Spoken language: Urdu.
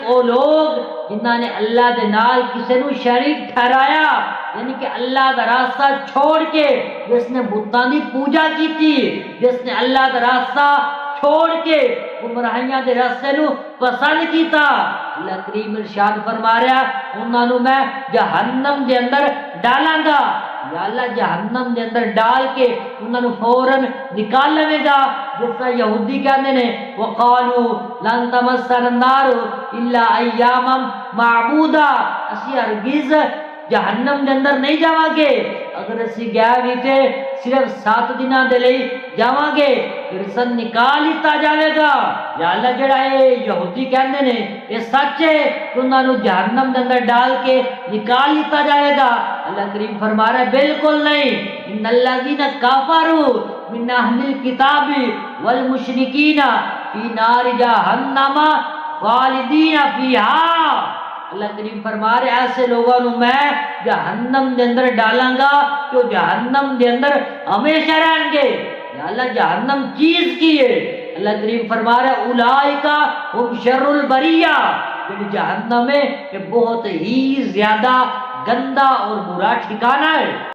وہ لوگ جنہاں نے اللہ دے نال کسی نو شریک ٹھہرایا، یعنی کہ اللہ دا راستہ چھوڑ کے جس نے بتاں دی پوجا کیتی، جس نے اللہ دا راستہ چھوڑ کے گمراہیاں دے راستے نو پسند کیتا، اللہ کریم ارشاد فرما رہا انہاں نو میں جہنم دے اندر ڈالاں گا۔ یا اللہ جہنم دے اندر ڈال کے انہاں نو فوراً نکال لے گا، جس طرح یہودی کہتے ہیں وقالوا لن تمسنا النار الا ایاما معبودا، اسی ہرگز جہنم دے اندر نہیں جاواں گے، اگر اسی گیا بھی تے صرف 7 دنوں دے لئی جاواں گے پھر سن نکال لیتا جاوے گا۔ یا اللہ جڑا اے یہودی کہندے نے یہ سچ ہے کہ انہاں نو جہنم دے اندر ڈال کے نکال لیتا جاوے گا؟ اللہ کریم فرما رہا ہے بالکل نہیں، ان الذین کفروا من اہل الکتاب والمشرکین فی نار جہنم خالدین فیہا۔ اللہ کریم فرما رہے ایسے لوگوں نو میں جہنم دے اندر ڈالاں گا کہ وہ جہنم دے اندر ہمیشہ رہیں گے۔ یا اللہ جہنم چیز کی ہے؟ اللہ کریم فرما رہے اولئکا ہم شر البریہ، یہ جہنم ہے کہ بہت ہی زیادہ گندا اور برا ٹھکانہ ہے۔